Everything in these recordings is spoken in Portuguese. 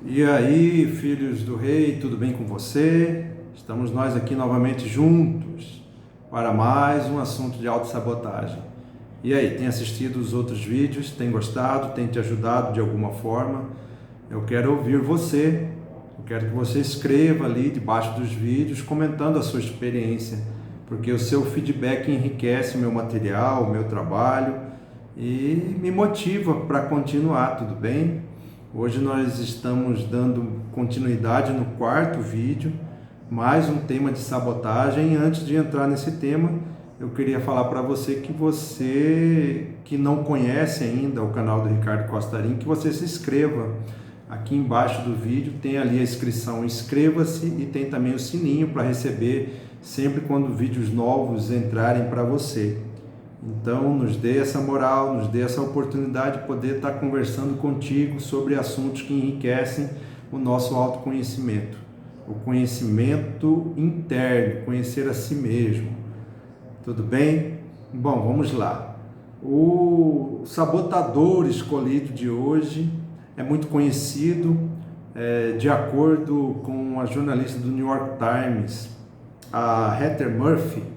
E aí, filhos do rei, tudo bem com você? Estamos nós aqui novamente juntos para mais um assunto de autossabotagem. E aí, tem assistido os outros vídeos? Tem gostado? Tem te ajudado de alguma forma? Eu quero ouvir você. Eu quero que você escreva ali debaixo dos vídeos comentando a sua experiência, porque o seu feedback enriquece o meu material, o meu trabalho e me motiva para continuar, tudo bem? Hoje nós estamos dando continuidade no quarto vídeo, mais um tema de sabotagem. E antes de entrar nesse tema, eu queria falar para você que não conhece ainda o canal do Ricardo Costarim, que você se inscreva. Aqui embaixo do vídeo tem ali a inscrição, inscreva-se, e tem também o sininho para receber sempre quando vídeos novos entrarem para você. Então, nos dê essa moral, nos dê essa oportunidade de poder estar conversando contigo sobre assuntos que enriquecem o nosso autoconhecimento. O conhecimento interno, conhecer a si mesmo. Tudo bem? Bom, vamos lá. O sabotador escolhido de hoje é muito conhecido, de acordo com a jornalista do New York Times, a Heather Murphy.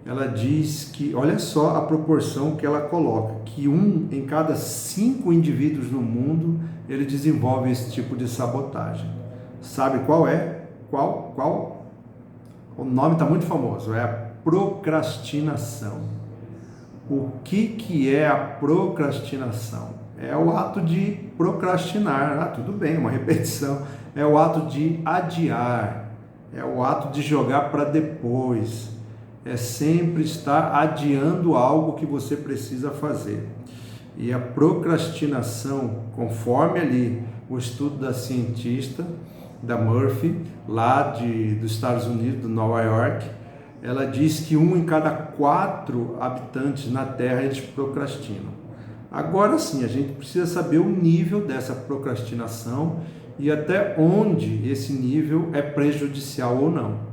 Ela diz que, olha só a proporção que ela coloca, que 1 em cada 5 indivíduos no mundo, ele desenvolve esse tipo de sabotagem. Sabe qual é? Qual? O nome está muito famoso, é a procrastinação. O que é a procrastinação? É o ato de procrastinar, tudo bem, uma repetição, é o ato de adiar, é o ato de jogar para depois, é sempre estar adiando algo que você precisa fazer. E a procrastinação, conforme ali o estudo da cientista, da Murphy, lá dos Estados Unidos, de Nova York, ela diz que 1 em cada 4 habitantes na Terra, eles procrastinam. Agora sim, a gente precisa saber o nível dessa procrastinação e até onde esse nível é prejudicial ou não.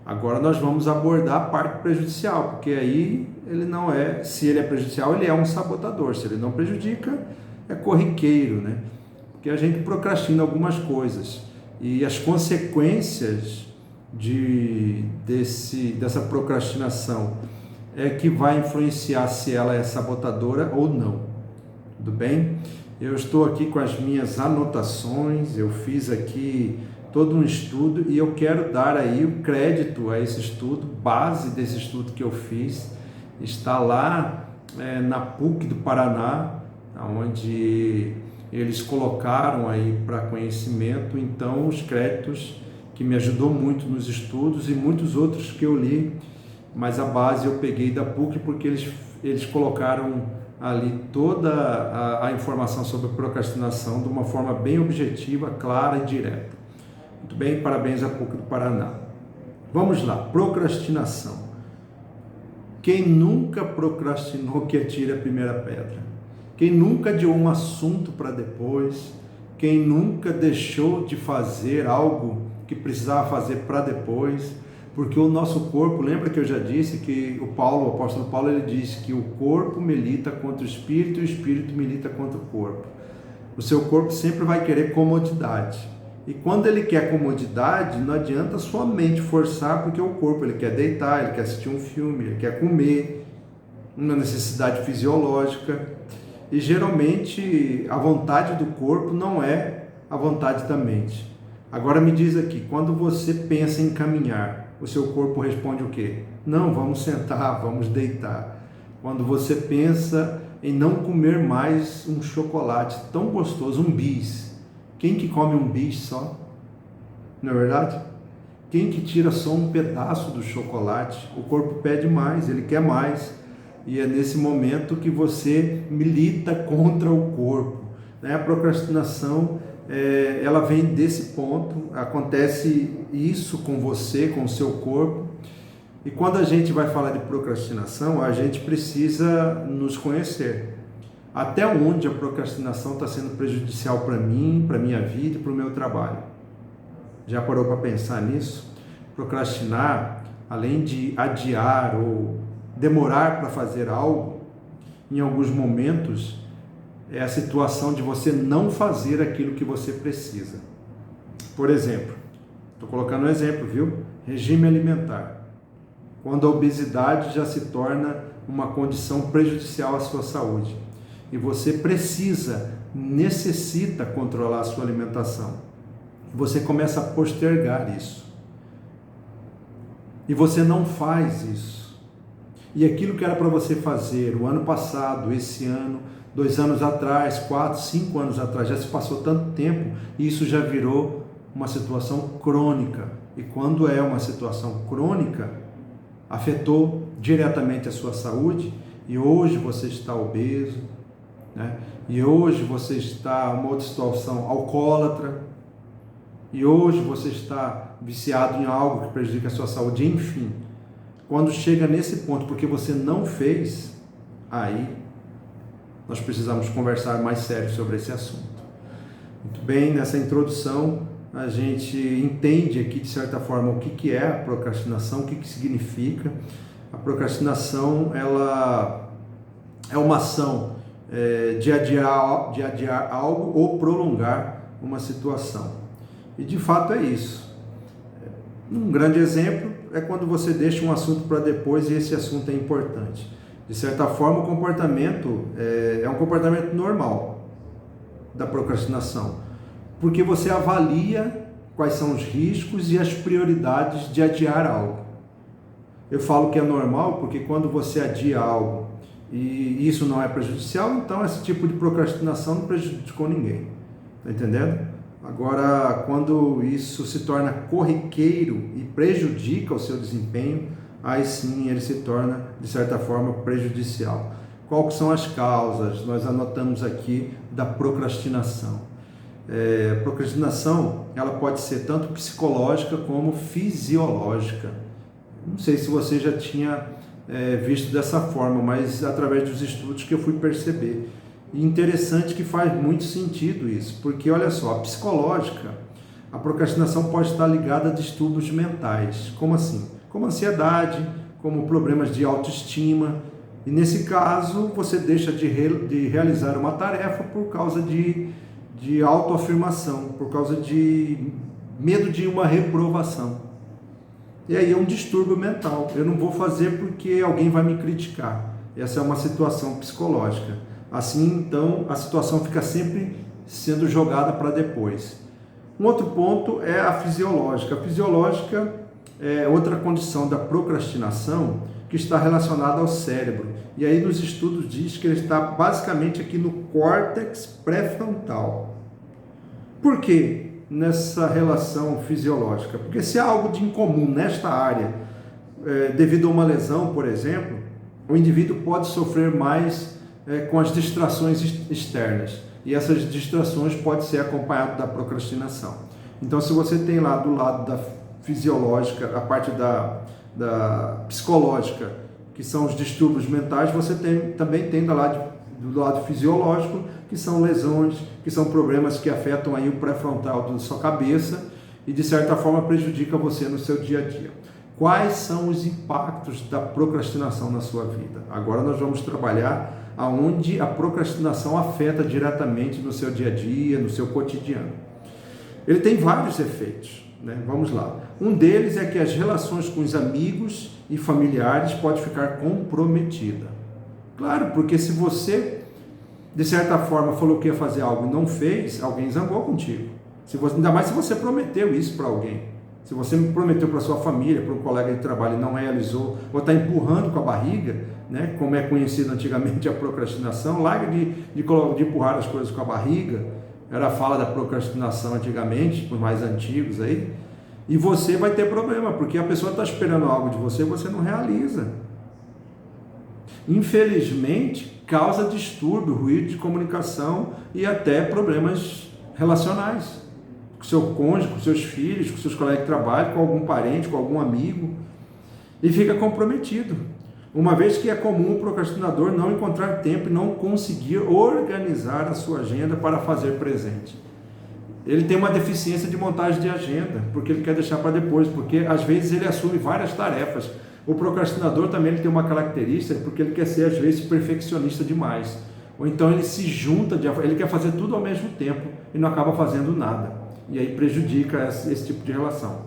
Agora nós vamos abordar a parte prejudicial, porque aí ele não é, se ele é prejudicial, ele é um sabotador. Se ele não prejudica, é corriqueiro, né? Porque a gente procrastina algumas coisas e as consequências dessa procrastinação é que vai influenciar se ela é sabotadora ou não. Tudo bem? Eu estou aqui com as minhas anotações, eu fiz aqui todo um estudo e eu quero dar aí o crédito a esse estudo, base desse estudo que eu fiz, está lá na PUC do Paraná, onde eles colocaram aí para conhecimento, então, os créditos que me ajudou muito nos estudos e muitos outros que eu li, mas a base eu peguei da PUC porque eles colocaram ali toda a informação sobre procrastinação de uma forma bem objetiva, clara e direta. Muito bem, parabéns à PUC do Paraná. Vamos lá, procrastinação. Quem nunca procrastinou que atire a primeira pedra? Quem nunca adiou um assunto para depois? Quem nunca deixou de fazer algo que precisava fazer para depois? Porque o nosso corpo, lembra que eu já disse que o apóstolo Paulo, ele diz que o corpo milita contra o espírito e o espírito milita contra o corpo. O seu corpo sempre vai querer comodidade. E quando ele quer comodidade, não adianta a sua mente forçar, porque o corpo ele quer deitar, ele quer assistir um filme, ele quer comer, uma necessidade fisiológica. E geralmente a vontade do corpo não é a vontade da mente. Agora me diz aqui, quando você pensa em caminhar, o seu corpo responde o quê? Não, vamos sentar, vamos deitar. Quando você pensa em não comer mais um chocolate tão gostoso, um bis, quem que come um bis só? Não é verdade? Quem que tira só um pedaço do chocolate? O corpo pede mais, ele quer mais. E é nesse momento que você milita contra o corpo. A procrastinação, ela vem desse ponto, acontece isso com você, com o seu corpo. E quando a gente vai falar de procrastinação, a gente precisa nos conhecer. Até onde a procrastinação está sendo prejudicial para mim, para a minha vida e para o meu trabalho? Já parou para pensar nisso? Procrastinar, além de adiar ou demorar para fazer algo, em alguns momentos, é a situação de você não fazer aquilo que você precisa. Por exemplo, estou colocando um exemplo, viu? Regime alimentar. Quando a obesidade já se torna uma condição prejudicial à sua saúde. E você necessita controlar a sua alimentação. Você começa a postergar isso. E você não faz isso. E aquilo que era para você fazer o ano passado, esse ano, 2 anos atrás, 4, 5 anos atrás, já se passou tanto tempo e isso já virou uma situação crônica. E quando é uma situação crônica, afetou diretamente a sua saúde e hoje você está obeso, né? E hoje você está em uma outra situação alcoólatra, e hoje você está viciado em algo que prejudica a sua saúde, enfim. Quando chega nesse ponto, porque você não fez, aí nós precisamos conversar mais sério sobre esse assunto. Muito bem, nessa introdução a gente entende aqui de certa forma o que é a procrastinação, o que significa. A procrastinação, ela é uma ação de adiar algo ou prolongar uma situação. E de fato é isso. Um grande exemplo é quando você deixa um assunto para depois e esse assunto é importante. De certa forma, o comportamento é um comportamento normal da procrastinação, porque você avalia quais são os riscos e as prioridades de adiar algo. Eu falo que é normal porque quando você adia algo e isso não é prejudicial, então esse tipo de procrastinação não prejudicou ninguém. Está entendendo? Agora, quando isso se torna corriqueiro e prejudica o seu desempenho, aí sim ele se torna, de certa forma, prejudicial. Quais são as causas? Nós anotamos aqui da procrastinação. Procrastinação, ela pode ser tanto psicológica como fisiológica. Não sei se você já tinha visto dessa forma, mas através dos estudos que eu fui perceber. E interessante que faz muito sentido isso, porque olha só, a psicológica, a procrastinação pode estar ligada a distúrbios mentais. Como assim? Como ansiedade, como problemas de autoestima. E nesse caso, você deixa de realizar uma tarefa por causa de autoafirmação, por causa de medo de uma reprovação. E aí é um distúrbio mental. Eu não vou fazer porque alguém vai me criticar. Essa é uma situação psicológica. Assim, então, a situação fica sempre sendo jogada para depois. Um outro ponto é a fisiológica. A fisiológica é outra condição da procrastinação que está relacionada ao cérebro. E aí nos estudos diz que ele está basicamente aqui no córtex pré-frontal. Por quê nessa relação fisiológica? Porque se há algo de incomum nesta área, devido a uma lesão, por exemplo, o indivíduo pode sofrer mais com as distrações externas. E essas distrações podem ser acompanhadas da procrastinação. Então, se você tem lá do lado da fisiológica, a parte da psicológica, que são os distúrbios mentais, você também tem do lado fisiológico, que são lesões, que são problemas que afetam aí o pré-frontal da sua cabeça e, de certa forma, prejudica você no seu dia a dia. Quais são os impactos da procrastinação na sua vida? Agora nós vamos trabalhar aonde a procrastinação afeta diretamente no seu dia a dia, no seu cotidiano. Ele tem vários efeitos, né? Vamos lá. Um deles é que as relações com os amigos e familiares podem ficar comprometidas. Claro, porque se você, de certa forma, falou que ia fazer algo e não fez, alguém zangou contigo. Ainda mais se você prometeu isso para alguém. Se você prometeu para sua família, para um colega de trabalho e não realizou, ou está empurrando com a barriga, né, como é conhecido antigamente a procrastinação, larga de empurrar as coisas com a barriga, era a fala da procrastinação antigamente, os mais antigos aí, e você vai ter problema, porque a pessoa está esperando algo de você e você não realiza. Infelizmente, causa distúrbio, ruído de comunicação e até problemas relacionais. Com seu cônjuge, com seus filhos, com seus colegas de trabalho, com algum parente, com algum amigo, e fica comprometido. Uma vez que é comum o procrastinador não encontrar tempo e não conseguir organizar a sua agenda para fazer presente. Ele tem uma deficiência de montagem de agenda, porque ele quer deixar para depois, porque às vezes ele assume várias tarefas. O procrastinador também ele tem uma característica, porque ele quer ser às vezes perfeccionista demais. Ou então ele se junta, ele quer fazer tudo ao mesmo tempo e não acaba fazendo nada. e aí prejudica esse tipo de relação.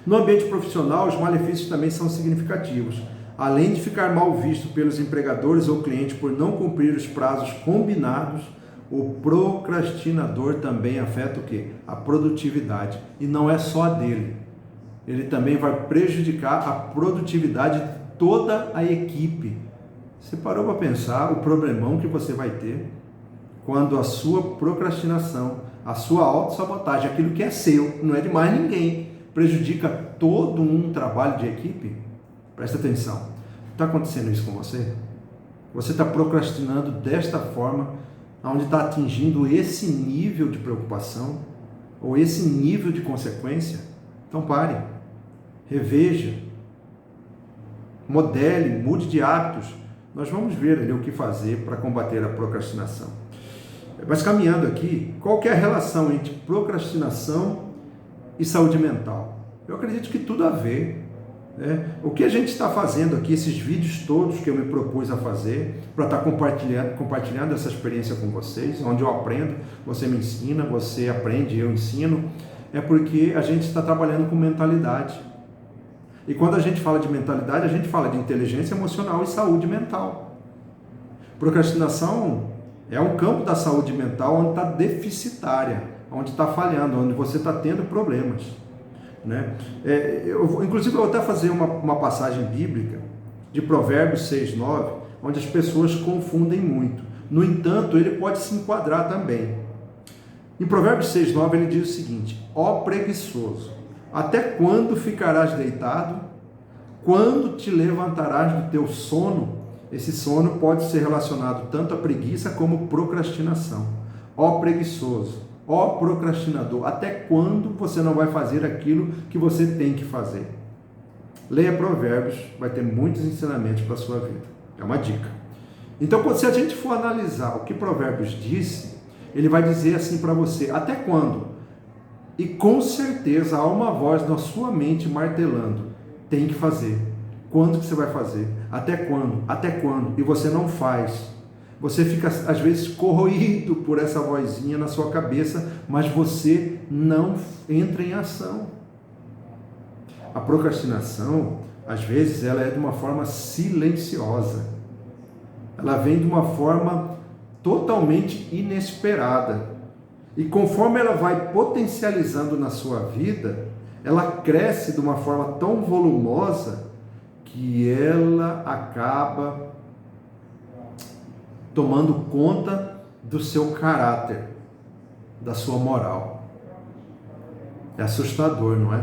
No ambiente profissional, os malefícios também são significativos. Além de ficar mal visto pelos empregadores ou clientes por não cumprir os prazos combinados, o procrastinador também afeta o quê? A produtividade. E não é só a dele. Ele também vai prejudicar a produtividade de toda a equipe. Você parou para pensar o problemão que você vai ter quando a sua procrastinação, a sua autossabotagem, aquilo que é seu, não é de mais ninguém, prejudica todo um trabalho de equipe? Presta atenção. Está acontecendo isso com você? Você está procrastinando desta forma, onde está atingindo esse nível de preocupação ou esse nível de consequência? Então pare, reveja, modele, mude de hábitos. Nós vamos ver ali o que fazer para combater a procrastinação. Mas caminhando aqui, qual que é a relação entre procrastinação e saúde mental? Eu acredito que tudo a ver. O que a gente está fazendo aqui, esses vídeos todos que eu me propus a fazer, para estar compartilhando essa experiência com vocês, onde eu aprendo, você me ensina, você aprende, eu ensino, é porque a gente está trabalhando com mentalidade. E quando a gente fala de mentalidade, a gente fala de inteligência emocional e saúde mental. Procrastinação é um campo da saúde mental onde está deficitária, onde está falhando, onde você está tendo problemas. Inclusive eu vou até fazer uma passagem bíblica de Provérbios 6:9, onde as pessoas confundem muito. No entanto, ele pode se enquadrar também. Em Provérbios 6:9 ele diz o seguinte: ó preguiçoso, até quando ficarás deitado? Quando te levantarás do teu sono? Esse sono pode ser relacionado tanto à preguiça como procrastinação. Ó preguiçoso, ó procrastinador, até quando você não vai fazer aquilo que você tem que fazer? Leia Provérbios, vai ter muitos ensinamentos para a sua vida. É uma dica. Então, se a gente for analisar o que Provérbios disse, ele vai dizer assim para você: até quando? E com certeza há uma voz na sua mente martelando: tem que fazer. Quando que você vai fazer? Até quando? Até quando? E você não faz. Você fica, às vezes, corroído por essa vozinha na sua cabeça, mas você não entra em ação. A procrastinação, às vezes, ela é de uma forma silenciosa. Ela vem de uma forma totalmente inesperada. E conforme ela vai potencializando na sua vida, ela cresce de uma forma tão volumosa que ela acaba tomando conta do seu caráter, da sua moral. É assustador, não é?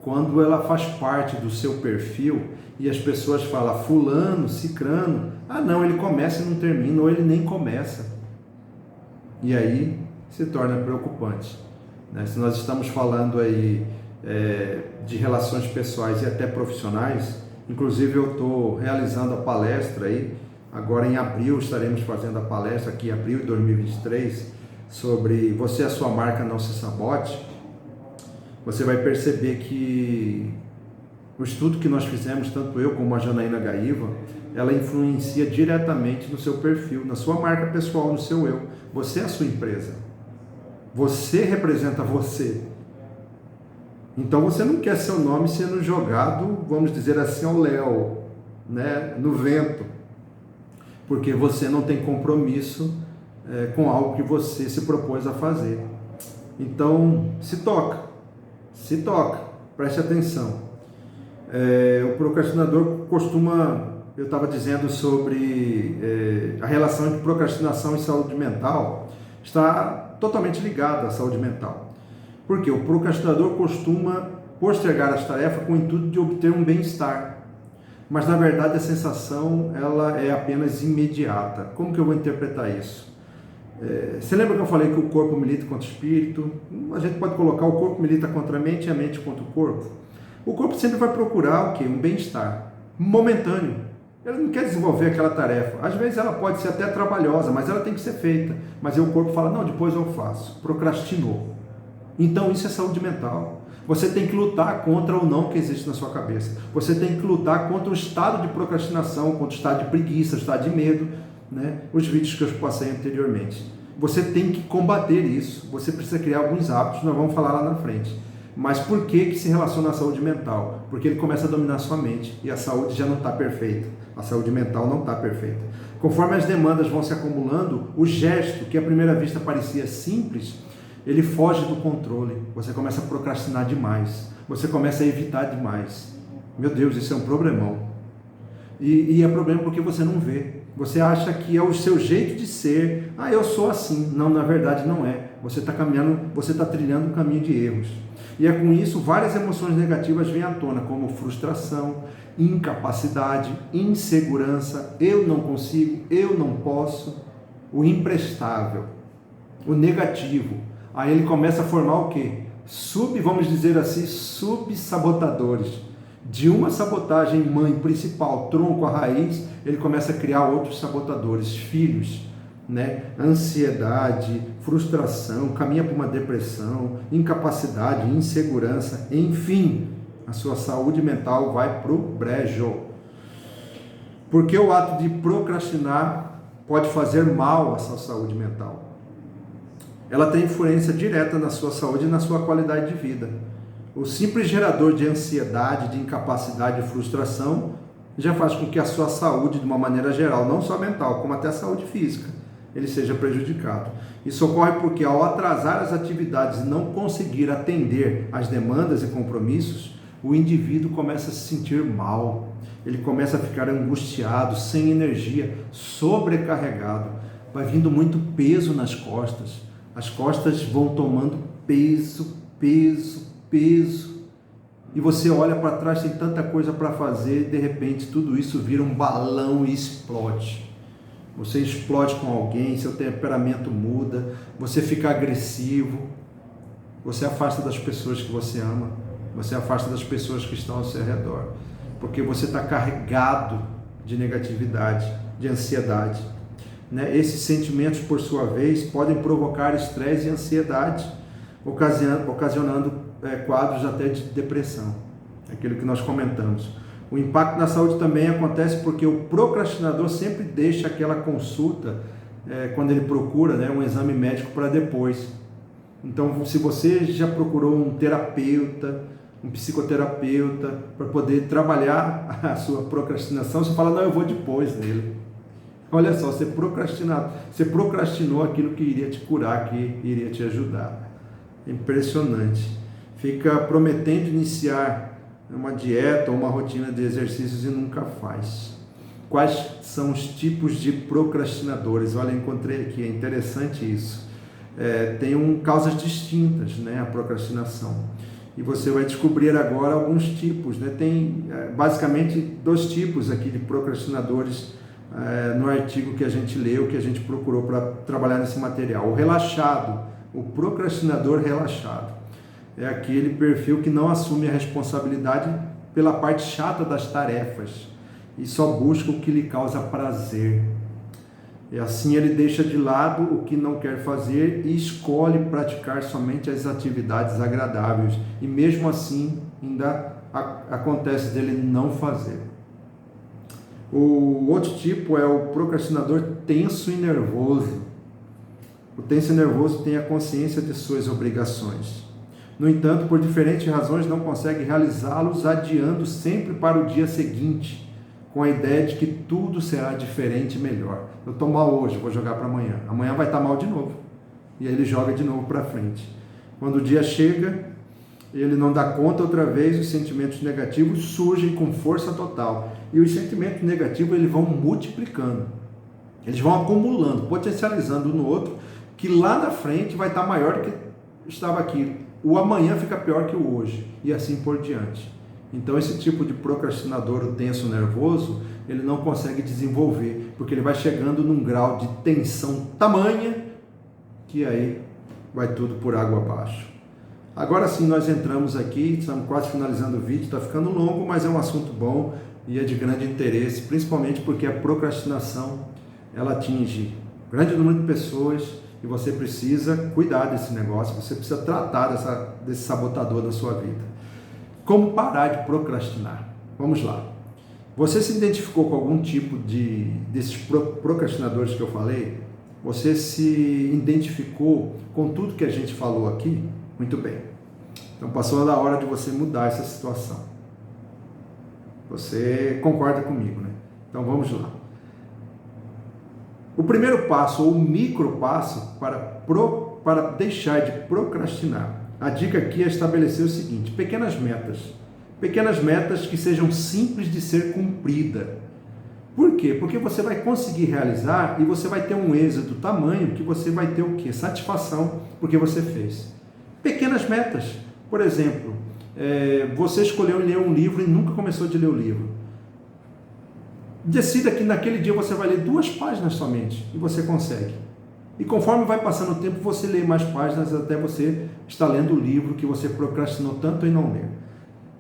Quando ela faz parte do seu perfil e as pessoas falam: fulano, cicrano, não, ele começa e não termina, ou ele nem começa. E aí se torna preocupante. Se nós estamos falando aí de relações pessoais e até profissionais, inclusive eu estou realizando a palestra aí, agora em abril estaremos fazendo a palestra aqui em abril de 2023 sobre você, a sua marca, não se sabote. Você vai perceber que o estudo que nós fizemos, tanto eu como a Janaína Gaiva, ela influencia diretamente no seu perfil, na sua marca pessoal, no seu eu. Você é a sua empresa. Você representa você. Então você não quer seu nome sendo jogado, vamos dizer assim, ao léu, no vento, porque você não tem compromisso com algo que você se propôs a fazer. Então, se toca, preste atenção. O procrastinador costuma, eu estava dizendo sobre a relação entre procrastinação e saúde mental, está totalmente ligada à saúde mental. Porque o procrastinador costuma postergar as tarefas com o intuito de obter um bem-estar. Mas, na verdade, a sensação ela é apenas imediata. Como que eu vou interpretar isso? Você lembra que eu falei que o corpo milita contra o espírito? A gente pode colocar: o corpo milita contra a mente e a mente contra o corpo. O corpo sempre vai procurar o quê? Um bem-estar momentâneo. Ele não quer desenvolver aquela tarefa. Às vezes ela pode ser até trabalhosa, mas ela tem que ser feita. Mas aí o corpo fala: não, depois eu faço. Procrastinou. Então isso é saúde mental. Você tem que lutar contra o não que existe na sua cabeça. Você tem que lutar contra o estado de procrastinação, contra o estado de preguiça, o estado de medo, Os vídeos que eu passei anteriormente. Você tem que combater isso, você precisa criar alguns hábitos, nós vamos falar lá na frente. Mas por que se relaciona à saúde mental? Porque ele começa a dominar a sua mente e a saúde já não está perfeita, a saúde mental não está perfeita. Conforme as demandas vão se acumulando, o gesto, que à primeira vista parecia simples, ele foge do controle, você começa a procrastinar demais, você começa a evitar demais. Meu Deus, isso é um problemão. E é problema porque você não vê. Você acha que é o seu jeito de ser. Ah, eu sou assim. Não, na verdade não é. Você está caminhando, você está trilhando um caminho de erros. E é com isso várias emoções negativas vêm à tona, como frustração, incapacidade, insegurança, eu não consigo, eu não posso, o imprestável, o negativo. Aí ele começa a formar o quê? Vamos dizer assim, subsabotadores. De uma sabotagem mãe principal, tronco, a raiz, ele começa a criar outros sabotadores, filhos, né? Ansiedade, frustração, caminha para uma depressão, incapacidade, insegurança, enfim, a sua saúde mental vai para o brejo. Porque o ato de procrastinar pode fazer mal à sua saúde mental. Ela tem influência direta na sua saúde e na sua qualidade de vida. O simples gerador de ansiedade, de incapacidade e frustração já faz com que a sua saúde, de uma maneira geral, não só mental, como até a saúde física, ele seja prejudicado. Isso ocorre porque, ao atrasar as atividades e não conseguir atender às demandas e compromissos, o indivíduo começa a se sentir mal, ele começa a ficar angustiado, sem energia, sobrecarregado, vai vindo muito peso nas costas, as costas vão tomando peso, e você olha para trás, tem tanta coisa para fazer, e de repente tudo isso vira um balão e explode. Você explode com alguém, seu temperamento muda, você fica agressivo, você afasta das pessoas que você ama, você afasta das pessoas que estão ao seu redor, porque você está carregado de negatividade, de ansiedade. Né? Esses sentimentos, por sua vez, podem provocar estresse e ansiedade, ocasionando quadros até de depressão, aquilo que nós comentamos. O impacto na saúde também acontece porque o procrastinador sempre deixa aquela consulta, quando ele procura, né, um exame médico para depois. Então, se você já procurou um terapeuta, um psicoterapeuta, para poder trabalhar a sua procrastinação, você fala, não, eu vou depois dele. Olha só, você procrastinou aquilo que iria te curar, que iria te ajudar. Impressionante. Fica prometendo iniciar uma dieta ou uma rotina de exercícios e nunca faz. Quais são os tipos de procrastinadores? Olha, encontrei aqui, é interessante isso. Tem causas distintas, né, a procrastinação. E você vai descobrir agora alguns tipos, né? Tem basicamente 2 tipos aqui de procrastinadores no artigo que a gente leu, que a gente procurou para trabalhar nesse material. O relaxado, o procrastinador relaxado. É aquele perfil que não assume a responsabilidade pela parte chata das tarefas e só busca o que lhe causa prazer. E assim ele deixa de lado o que não quer fazer e escolhe praticar somente as atividades agradáveis. E mesmo assim, ainda acontece dele não fazer. O outro tipo é o procrastinador tenso e nervoso. O tenso e nervoso tem a consciência de suas obrigações. No entanto, por diferentes razões, não consegue realizá-los, adiando sempre para o dia seguinte, com a ideia de que tudo será diferente e melhor. Eu estou mal hoje, vou jogar para amanhã. Amanhã vai estar mal de novo. E aí ele joga de novo para frente. Quando o dia chega, ele não dá conta outra vez, os sentimentos negativos surgem com força total. E os sentimentos negativos eles vão multiplicando. Eles vão acumulando, potencializando um no outro, que lá na frente vai estar maior do que estava aqui. O amanhã fica pior que o hoje, e assim por diante. Então esse tipo de procrastinador, o tenso nervoso, ele não consegue desenvolver, porque ele vai chegando num grau de tensão tamanha, que aí vai tudo por água abaixo. Agora sim nós entramos aqui, estamos quase finalizando o vídeo, está ficando longo, mas é um assunto bom e é de grande interesse, principalmente porque a procrastinação, ela atinge grande número de pessoas, e você precisa cuidar desse negócio, você precisa tratar desse sabotador da sua vida. Como parar de procrastinar? Vamos lá. Você se identificou com algum tipo desses procrastinadores que eu falei? Você se identificou com tudo que a gente falou aqui? Muito bem. Então passou da hora de você mudar essa situação. Você concorda comigo, né? Então vamos lá. O primeiro passo, ou o micro passo, para deixar de procrastinar. A dica aqui é estabelecer o seguinte: pequenas metas. Pequenas metas que sejam simples de ser cumprida. Por quê? Porque você vai conseguir realizar e você vai ter um êxito tamanho que você vai ter o quê? Satisfação porque você fez. Pequenas metas. Por exemplo, você escolheu ler um livro e nunca começou de ler o livro. Decida que naquele dia você vai ler 2 páginas somente e você consegue. E conforme vai passando o tempo, você lê mais páginas até você estar lendo o livro que você procrastinou tanto em não ler.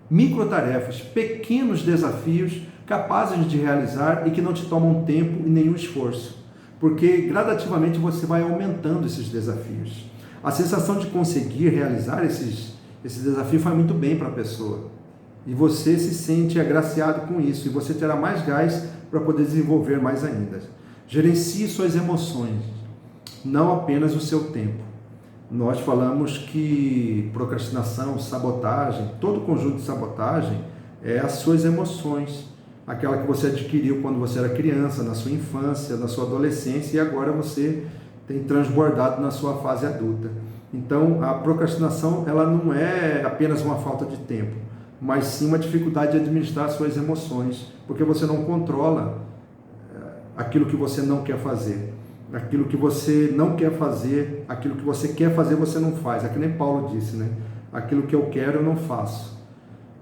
Microtarefas, pequenos desafios capazes de realizar e que não te tomam tempo e nenhum esforço, porque gradativamente você vai aumentando esses desafios. A sensação de conseguir realizar esse desafio faz muito bem para a pessoa e você se sente agraciado com isso e você terá mais gás para poder desenvolver mais ainda. Gerencie suas emoções, não apenas o seu tempo. Nós falamos que procrastinação, sabotagem, todo conjunto de sabotagem é as suas emoções, aquela que você adquiriu quando você era criança, na sua infância, na sua adolescência e agora você tem transbordado na sua fase adulta. Então, a procrastinação ela não é apenas uma falta de tempo, mas sim uma dificuldade de administrar suas emoções, porque você não controla aquilo que você não quer fazer. Aquilo que você não quer fazer, aquilo que você quer fazer, você não faz. É que nem Paulo disse, né? Aquilo que eu quero, eu não faço.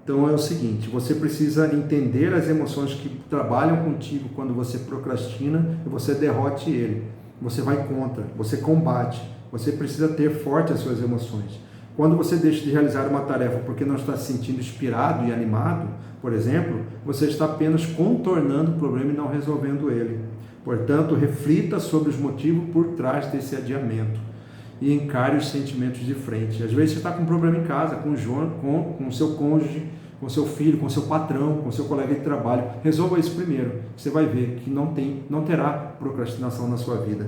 Então é o seguinte, você precisa entender as emoções que trabalham contigo quando você procrastina e você derrote ele. Você vai contra, você combate. Você precisa ter forte as suas emoções. Quando você deixa de realizar uma tarefa porque não está se sentindo inspirado e animado, por exemplo, você está apenas contornando o problema e não resolvendo ele. Portanto, reflita sobre os motivos por trás desse adiamento e encare os sentimentos de frente. Às vezes você está com um problema em casa, com o seu cônjuge, com o seu filho, com o seu patrão, com o seu colega de trabalho. Resolva isso primeiro. Você vai ver que não terá procrastinação na sua vida.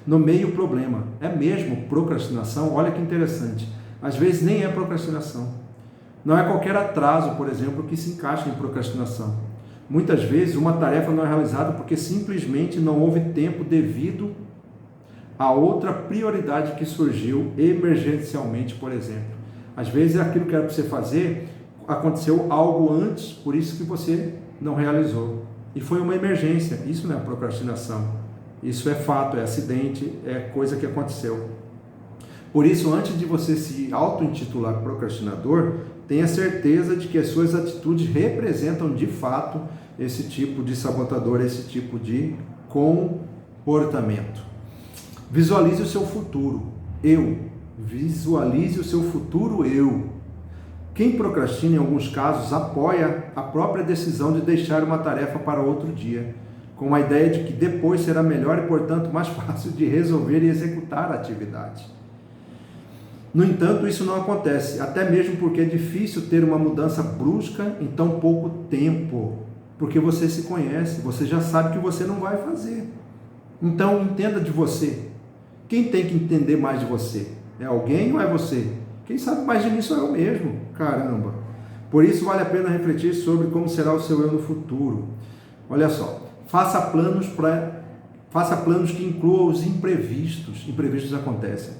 Nomeie o problema. É mesmo procrastinação? Olha que interessante. Às vezes nem é procrastinação. Não é qualquer atraso, por exemplo, que se encaixa em procrastinação. Muitas vezes uma tarefa não é realizada porque simplesmente não houve tempo devido a outra prioridade que surgiu emergencialmente, por exemplo. Às vezes aquilo que era para você fazer, aconteceu algo antes, por isso que você não realizou. E foi uma emergência, isso não é procrastinação. Isso é fato, é acidente, é coisa que aconteceu. Por isso, antes de você se auto-intitular procrastinador, tenha certeza de que as suas atitudes representam de fato esse tipo de sabotador, esse tipo de comportamento. Visualize o seu futuro, eu. Visualize o seu futuro, eu. Quem procrastina, em alguns casos, apoia a própria decisão de deixar uma tarefa para outro dia, com a ideia de que depois será melhor e, portanto, mais fácil de resolver e executar a atividade. No entanto, isso não acontece, até mesmo porque é difícil ter uma mudança brusca em tão pouco tempo, porque você se conhece, você já sabe o que você não vai fazer. Então, entenda de você. Quem tem que entender mais de você? É alguém ou é você? Quem sabe mais de mim sou eu mesmo, caramba. Por isso, vale a pena refletir sobre como será o seu eu no futuro. Olha só, faça planos que incluam os imprevistos. Imprevistos acontecem.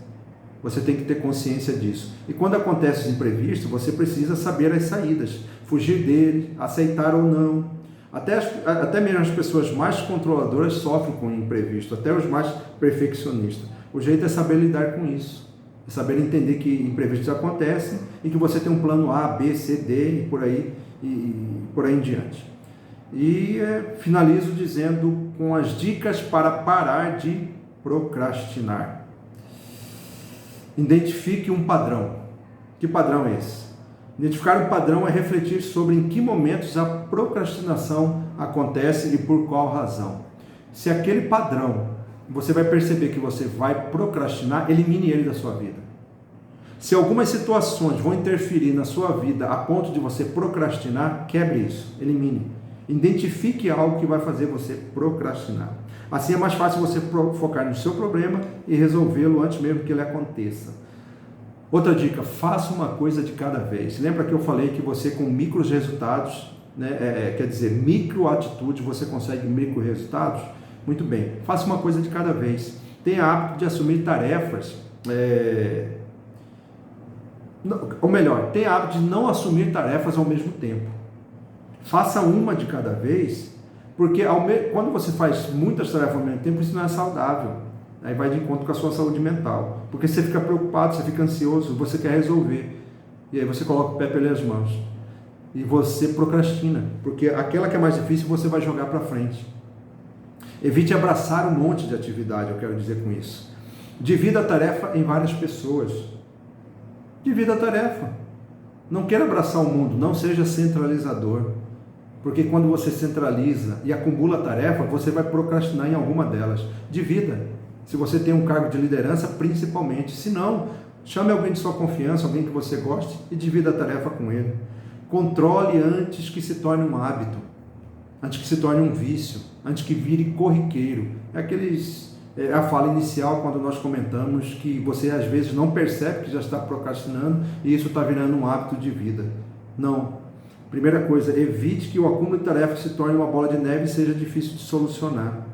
Você tem que ter consciência disso. E quando acontece os imprevistos, você precisa saber as saídas, fugir dele, aceitar ou não. Até mesmo as pessoas mais controladoras sofrem com o imprevisto, até os mais perfeccionistas. O jeito é saber lidar com isso, é saber entender que imprevistos acontecem e que você tem um plano A, B, C, D e por aí em diante. E finalizo dizendo com as dicas para parar de procrastinar. Identifique um padrão. Que padrão é esse? Identificar um padrão é refletir sobre em que momentos a procrastinação acontece e por qual razão. Se aquele padrão você vai perceber que você vai procrastinar, elimine ele da sua vida. Se algumas situações vão interferir na sua vida a ponto de você procrastinar, quebre isso, elimine. Identifique algo que vai fazer você procrastinar. Assim é mais fácil você focar no seu problema e resolvê-lo antes mesmo que ele aconteça. Outra dica, faça uma coisa de cada vez. Lembra que eu falei que você com micros resultados, né, quer dizer, micro atitudes, você consegue micro resultados? Muito bem, faça uma coisa de cada vez. Tenha hábito de assumir tarefas, ou melhor, tenha hábito de não assumir tarefas ao mesmo tempo. Faça uma de cada vez, porque quando você faz muitas tarefas ao mesmo tempo, isso não é saudável. Aí vai de encontro com a sua saúde mental, porque você fica preocupado, você fica ansioso, você quer resolver, e aí você coloca o pé pelas mãos, e você procrastina, porque aquela que é mais difícil você vai jogar para frente. Evite abraçar um monte de atividade, eu quero dizer com isso. Divida a tarefa em várias pessoas. Divida a tarefa. Não queira abraçar o mundo, não seja centralizador. Porque quando você centraliza e acumula a tarefa, você vai procrastinar em alguma delas. Divida. Se você tem um cargo de liderança, principalmente. Se não, chame alguém de sua confiança, alguém que você goste e divida a tarefa com ele. Controle antes que se torne um hábito, antes que se torne um vício, antes que vire corriqueiro. É a fala inicial quando nós comentamos que você às vezes não percebe que já está procrastinando e isso está virando um hábito de vida. Não. Primeira coisa, evite que o acúmulo de tarefas se torne uma bola de neve e seja difícil de solucionar.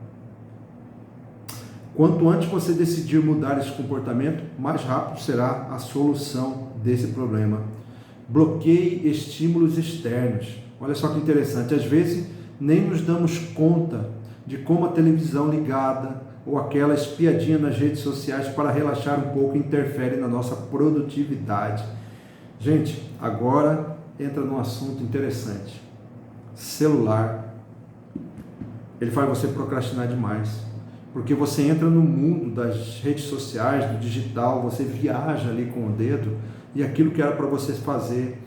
Quanto antes você decidir mudar esse comportamento, mais rápido será a solução desse problema. Bloqueie estímulos externos. Olha só que interessante, às vezes nem nos damos conta de como a televisão ligada ou aquela espiadinha nas redes sociais para relaxar um pouco interfere na nossa produtividade. Gente, agora entra num assunto interessante. Celular. Ele faz você procrastinar demais. Porque você entra no mundo das redes sociais, do digital, você viaja ali com o dedo e aquilo que era para você fazer,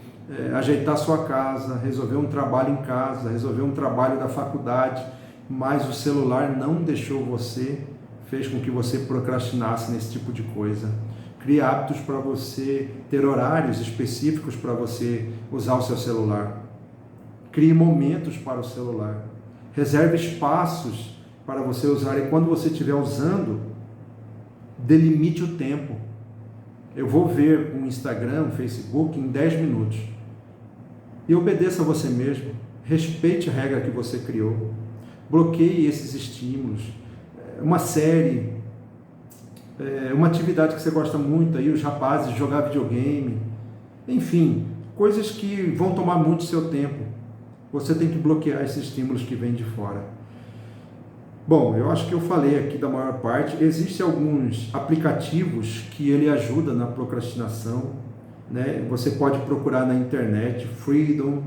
ajeitar sua casa, resolver um trabalho em casa, resolver um trabalho da faculdade, mas o celular não deixou você, fez com que você procrastinasse nesse tipo de coisa. Crie hábitos para você ter horários específicos para você usar o seu celular. Crie momentos para o celular. Reserve espaços para você usar e quando você estiver usando, delimite o tempo. Eu vou ver um Instagram, um Facebook em 10 minutos. E obedeça a você mesmo. Respeite a regra que você criou. Bloqueie esses estímulos. Uma série, uma atividade que você gosta muito, aí os rapazes jogar videogame, enfim, coisas que vão tomar muito seu tempo. Você tem que bloquear esses estímulos que vêm de fora. Bom, eu acho que eu falei aqui da maior parte. Existem alguns aplicativos que ele ajuda na procrastinação, né? Você pode procurar na internet, Freedom,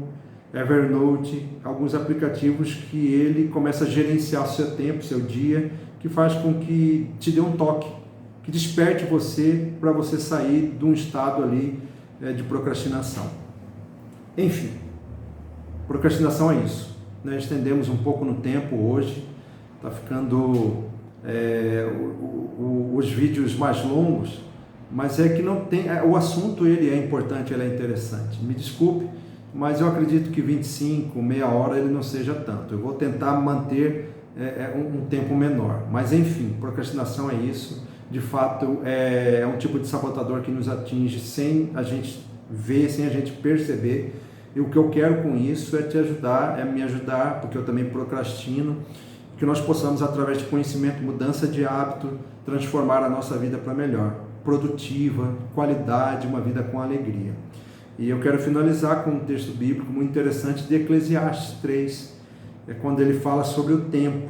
Evernote, alguns aplicativos que ele começa a gerenciar o seu tempo, seu dia, que faz com que te dê um toque, que desperte você para você sair de um estado ali de procrastinação. Enfim, procrastinação é isso. Nós estendemos um pouco no tempo hoje, está ficando os vídeos mais longos, mas é que não tem, o assunto ele é importante, ele é interessante. Me desculpe, mas eu acredito que 25, meia hora ele não seja tanto. Eu vou tentar manter um tempo menor, mas enfim, procrastinação é isso. De fato, é um tipo de sabotador que nos atinge sem a gente ver, sem a gente perceber. E o que eu quero com isso é te ajudar, é me ajudar, porque eu também procrastino, que nós possamos, através de conhecimento, mudança de hábito, transformar a nossa vida para melhor, produtiva, qualidade, uma vida com alegria. E eu quero finalizar com um texto bíblico muito interessante de Eclesiastes 3, quando ele fala sobre o tempo,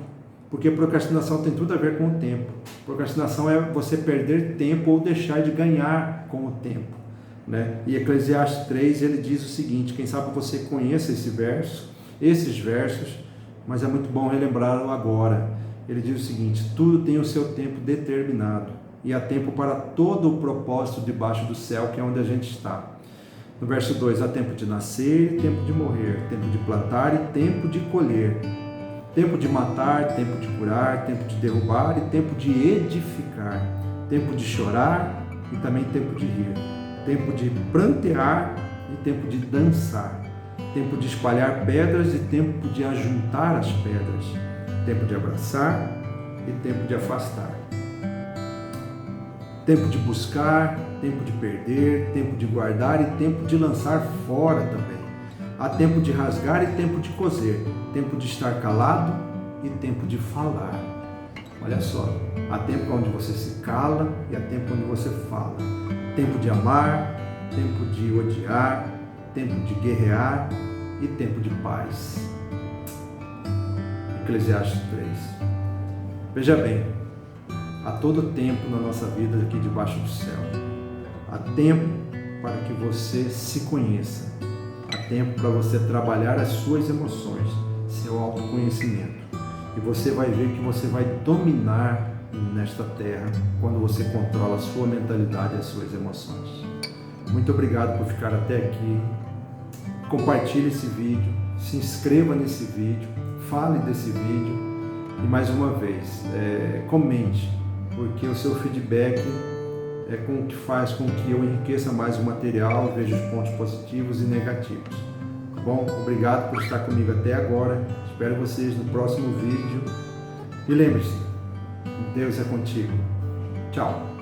porque procrastinação tem tudo a ver com o tempo. Procrastinação é você perder tempo ou deixar de ganhar com o tempo, né? E Eclesiastes 3, ele diz o seguinte, quem sabe você conheça esses versos, mas é muito bom relembrá-lo agora. Ele diz o seguinte, tudo tem o seu tempo determinado, e há tempo para todo o propósito debaixo do céu, que é onde a gente está. No verso 2, há tempo de nascer e tempo de morrer, tempo de plantar e tempo de colher, tempo de matar, tempo de curar, tempo de derrubar e tempo de edificar, tempo de chorar e também tempo de rir, tempo de prantear e tempo de dançar, tempo de espalhar pedras e tempo de ajuntar as pedras, tempo de abraçar e tempo de afastar. Tempo de buscar, tempo de perder, tempo de guardar e tempo de lançar fora também. Há tempo de rasgar e tempo de coser, tempo de estar calado e tempo de falar. Olha só, há tempo onde você se cala e há tempo onde você fala. Tempo de amar, tempo de odiar, tempo de guerrear e tempo de paz. Eclesiastes 3. Veja bem, há todo tempo na nossa vida aqui debaixo do céu. Há tempo para que você se conheça. Há tempo para você trabalhar as suas emoções, seu autoconhecimento. E você vai ver que você vai dominar nesta terra quando você controla a sua mentalidade e as suas emoções. Muito obrigado por ficar até aqui. Compartilhe esse vídeo, se inscreva nesse vídeo, fale desse vídeo e mais uma vez, comente, porque o seu feedback é com o que faz com que eu enriqueça mais o material, veja os pontos positivos e negativos. Tá bom? Obrigado por estar comigo até agora. Espero vocês no próximo vídeo. E lembre-se, Deus é contigo. Tchau.